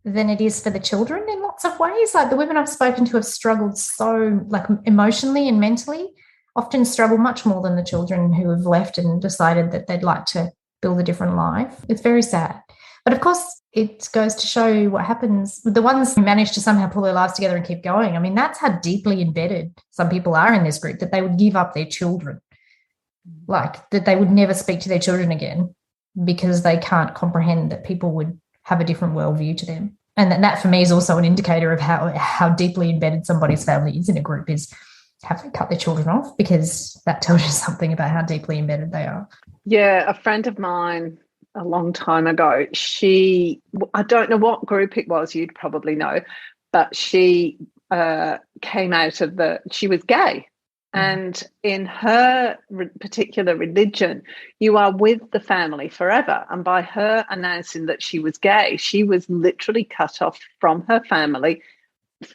than it is for the children in lots of ways. Like, the women I've spoken to have struggled so, like, emotionally and mentally often struggle much more than the children who have left and decided that they'd like to build a different life. It's very sad. But of course, it goes to show what happens with the ones who manage to somehow pull their lives together and keep going. I mean, that's how deeply embedded some people are in this group, that they would give up their children, like that they would never speak to their children again because they can't comprehend that people would have a different worldview to them. And that for me is also an indicator of how deeply embedded somebody's family is in a group, is have they cut their children off, because that tells you something about how deeply embedded they are. Yeah, a friend of mine a long time ago, I don't know what group it was, you'd probably know, but she came out of she was gay. And in her particular religion, you are with the family forever. And by her announcing that she was gay, she was literally cut off from her family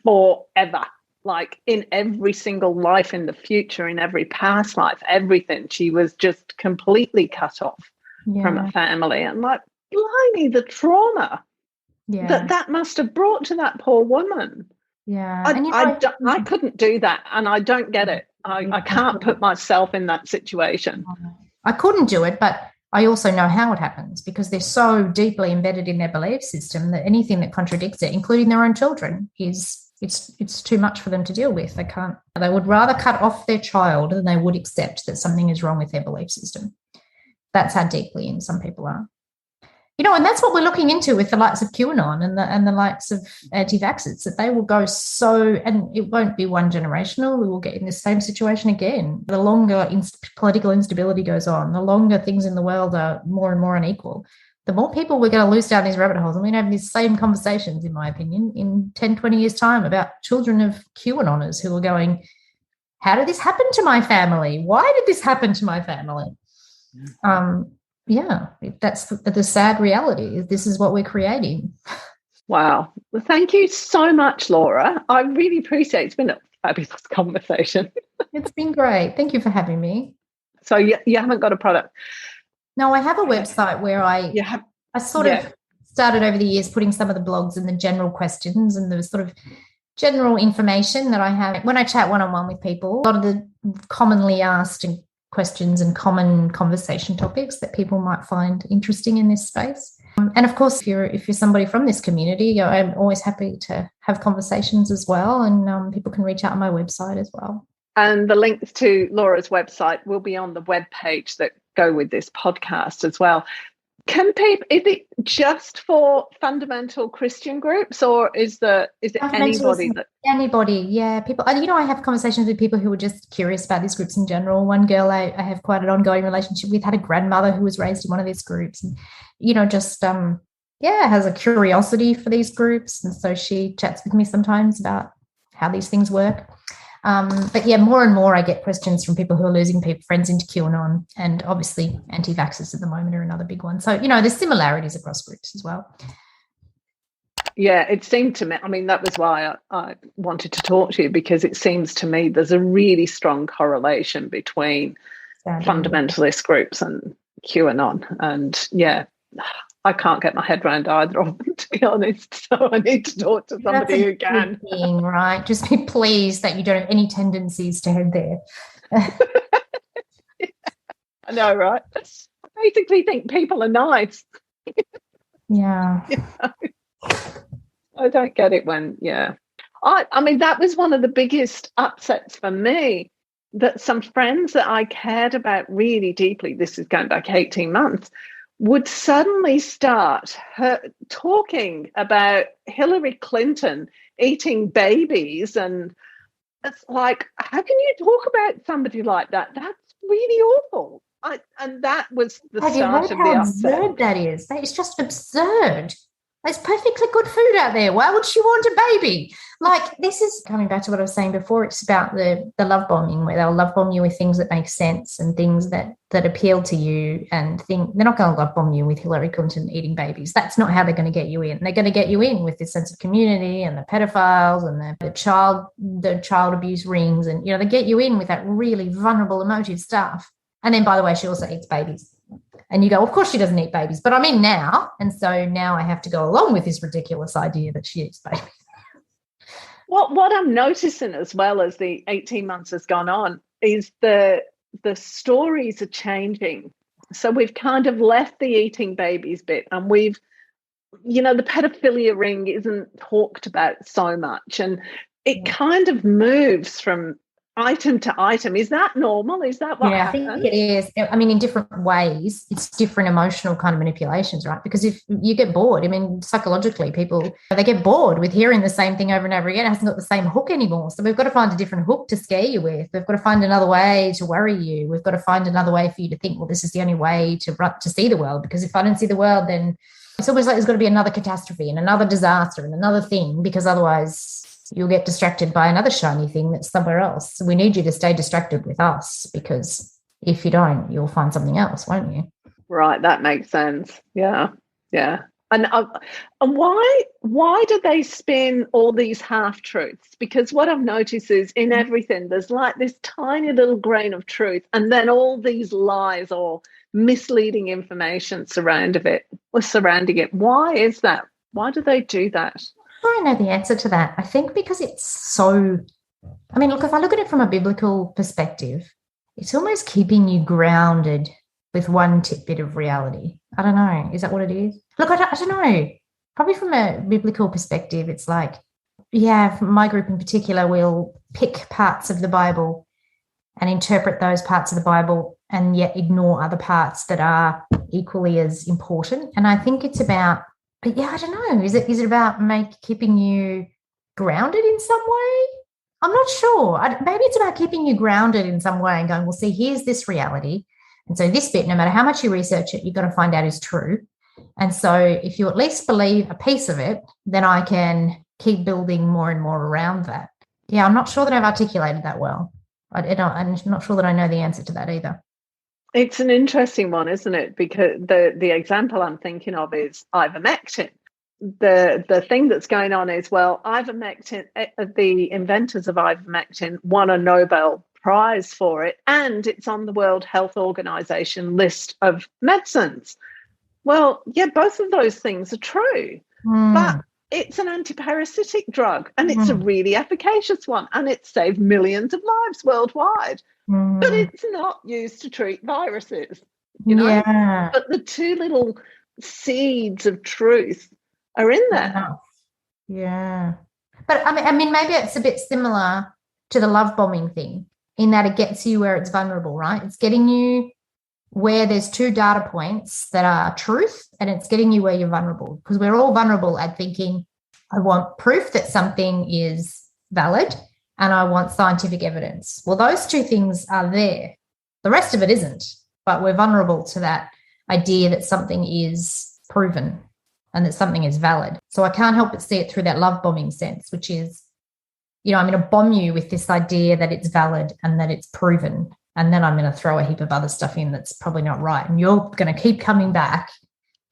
forever. Like in every single life in the future, in every past life, everything. She was just completely cut off from a family. And like, blimey, the trauma that must have brought to that poor woman. Yeah. I couldn't do that, and I don't get it. I can't put myself in that situation. I couldn't do it, but I also know how it happens, because they're so deeply embedded in their belief system that anything that contradicts it, including their own children, it's too much for them to deal with. They would rather cut off their child than they would accept that something is wrong with their belief system. That's how deeply in some people are. And that's what we're looking into with the likes of QAnon and the likes of anti-vaxxers, that they will go and it won't be one generational. We will get in the same situation again. The longer political instability goes on, the longer things in the world are more and more unequal, the more people we're going to lose down these rabbit holes. And we're going to have these same conversations, in my opinion, in 10, 20 years' time about children of QAnoners who are going, how did this happen to my family? Why did this happen to my family? Yeah, that's the sad reality. This is what we're creating. Wow. Well, thank you so much, Laura. I really appreciate it. It's been a fabulous conversation. It's been great. Thank you for having me. So you haven't got a product? No, I have a website where I sort of started over the years putting some of the blogs and the general questions and the sort of general information that I have when I chat one-on-one with people. A lot of the commonly asked questions and common conversation topics that people might find interesting in this space. And of course, if you're somebody from this community, I'm always happy to have conversations as well, and people can reach out on my website as well. And the links to Laura's website will be on the webpage that go with this podcast as well. Is it just for fundamental Christian groups, or is it anybody that? Anybody, yeah. People, I have conversations with people who are just curious about these groups in general. One girl I have quite an ongoing relationship with had a grandmother who was raised in one of these groups, and has a curiosity for these groups, and so she chats with me sometimes about how these things work. More and more I get questions from people who are losing friends into QAnon, and obviously anti-vaxxers at the moment are another big one. So, there's similarities across groups as well. Yeah, it seemed to me, that was why I wanted to talk to you, because it seems to me there's a really strong correlation between fundamentalist groups and QAnon. And I can't get my head around either of them, to be honest. So I need to talk to somebody who can. Thing, right? Just be pleased that you don't have any tendencies to head there. I know, right? I basically think people are nice. Yeah. I don't get it when, that was one of the biggest upsets for me, that some friends that I cared about really deeply, this is going back 18 months, would suddenly start talking about Hillary Clinton eating babies. And it's like, how can you talk about somebody like that? That's really awful. And that was the start of the upset. How absurd that is? That is just absurd. There's perfectly good food out there. Why would she want a baby? Like, this is coming back to what I was saying before. It's about the love bombing, where they'll love bomb you with things that make sense and things that appeal to you, and they're not going to love bomb you with Hillary Clinton eating babies. That's not how they're going to get you in. They're going to get you in with this sense of community and the pedophiles and the child abuse rings, and they get you in with that really vulnerable, emotive stuff. And then, by the way, she also eats babies. And you go, of course she doesn't eat babies, but I'm in now. And so now I have to go along with this ridiculous idea that she eats babies. What I'm noticing as well as the 18 months has gone on, is the stories are changing. So we've kind of left the eating babies bit, and we've, the pedophilia ring isn't talked about so much, and it kind of moves from item to item. Is that normal? Is that what happens? I think it is. I mean, in different ways, it's different emotional kind of manipulations, right? Because if you get bored, I mean, psychologically, people, they get bored with hearing the same thing over and over again. It hasn't got the same hook anymore. So we've got to find a different hook to scare you with. We've got to find another way to worry you. We've got to find another way for you to think, well, this is the only way to see the world. Because if I don't see the world, then it's almost like there's got to be another catastrophe and another disaster and another thing, because otherwise you'll get distracted by another shiny thing that's somewhere else. So we need you to stay distracted with us, because if you don't, you'll find something else, won't you? Right, that makes sense. Yeah. And why do they spin all these half-truths? Because what I've noticed is in everything, there's like this tiny little grain of truth, and then all these lies or misleading information surrounding it. Why is that? Why do they do that? I know the answer to that. I think because it's so, I mean, look, if I look at it from a biblical perspective, it's almost keeping you grounded with one tidbit of reality. I don't know. Is that what it is? Look, I don't know. Probably from a biblical perspective, it's like, from my group in particular, we'll pick parts of the Bible and interpret those parts of the Bible and yet ignore other parts that are equally as important. And I think it's about, I don't know. Is it about keeping you grounded in some way? I'm not sure. Maybe it's about keeping you grounded in some way and going, well, see, here's this reality. And so this bit, no matter how much you research it, you've got to find out is true. And so if you at least believe a piece of it, then I can keep building more and more around that. Yeah, I'm not sure that I've articulated that well. I'm not sure that I know the answer to that either. It's an interesting one, isn't it? Because the example I'm thinking of is ivermectin. The thing that's going on is, well, ivermectin, the inventors of ivermectin won a Nobel Prize for it, and it's on the World Health Organization list of medicines. Well, yeah, both of those things are true, but it's an antiparasitic drug, and it's a really efficacious one, and it saved millions of lives worldwide. But it's not used to treat viruses, Yeah. But the two little seeds of truth are in there. Yeah. But I mean, maybe it's a bit similar to the love bombing thing, in that it gets you where it's vulnerable, right? It's getting you where there's two data points that are truth, and it's getting you where you're vulnerable, because we're all vulnerable at thinking, I want proof that something is valid, and I want scientific evidence. Well, those two things are there. The rest of it isn't, but we're vulnerable to that idea that something is proven and that something is valid. So I can't help but see it through that love bombing sense, which is, I'm going to bomb you with this idea that it's valid and that it's proven, and then I'm going to throw a heap of other stuff in that's probably not right. And you're going to keep coming back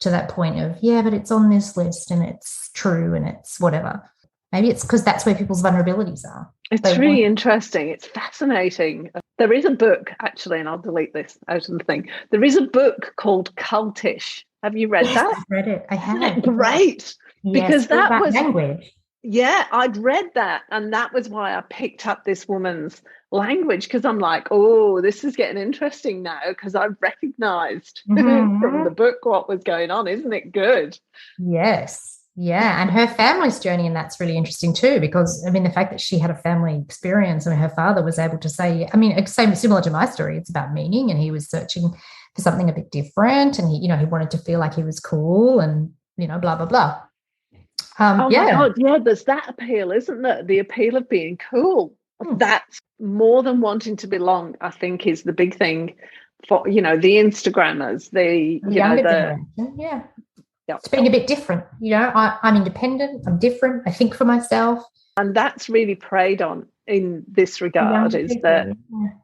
to that point of, but it's on this list and it's true and it's whatever. Maybe it's because that's where people's vulnerabilities are. It's really interesting. It's fascinating. There is a book, actually, and I'll delete this out of the thing. There is a book called Cultish. Have you read that? I've read it. I have. Isn't it great? Yes, because that was language. Yeah, I'd read that, and that was why I picked up this woman's language, because I'm like, oh, this is getting interesting now, because I've recognised from the book what was going on. Isn't it good? Yes. Yeah, and her family's journey, and that's really interesting too, because, the fact that she had a family experience and her father was able to say, similar to my story, it's about meaning, and he was searching for something a bit different, and he wanted to feel like he was cool and, blah, blah, blah. My God, yeah, there's that appeal, isn't there? The appeal of being cool. That's more than wanting to belong, I think, is the big thing for, the Instagrammers, the younger generation. Yeah. Yep. It's being a bit different. I'm independent, I'm different, I think for myself. And that's really preyed on in this regard, is that,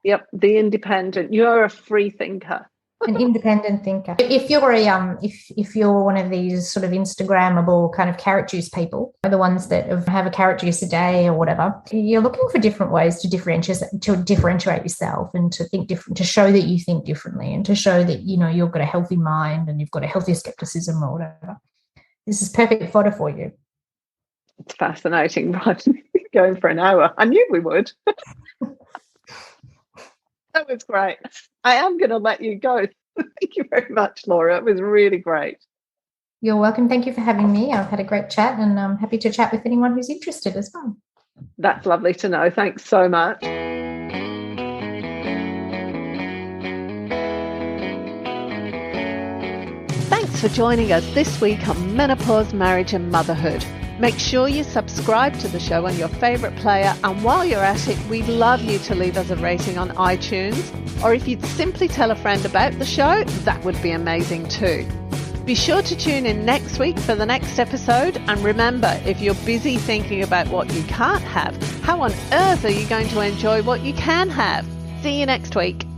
the independent, you're a free thinker. An independent thinker. If you're if you're one of these sort of Instagrammable kind of carrot juice people, the ones that have a carrot juice a day or whatever, you're looking for different ways to differentiate yourself and to think different, to show that you think differently, and to show that you've got a healthy mind and you've got a healthy skepticism or whatever. This is perfect fodder for you. It's fascinating, right? Going for an hour. I knew we would. That was great. I am going to let you go. Thank you very much, Laura. It was really great. You're welcome. Thank you for having me. I've had a great chat, and I'm happy to chat with anyone who's interested as well. That's lovely to know. Thanks so much. Thanks for joining us this week on Menopause, Marriage and Motherhood. Make sure you subscribe to the show on your favourite player, and while you're at it, we'd love you to leave us a rating on iTunes, or if you'd simply tell a friend about the show, that would be amazing too. Be sure to tune in next week for the next episode, and remember, if you're busy thinking about what you can't have, how on earth are you going to enjoy what you can have? See you next week.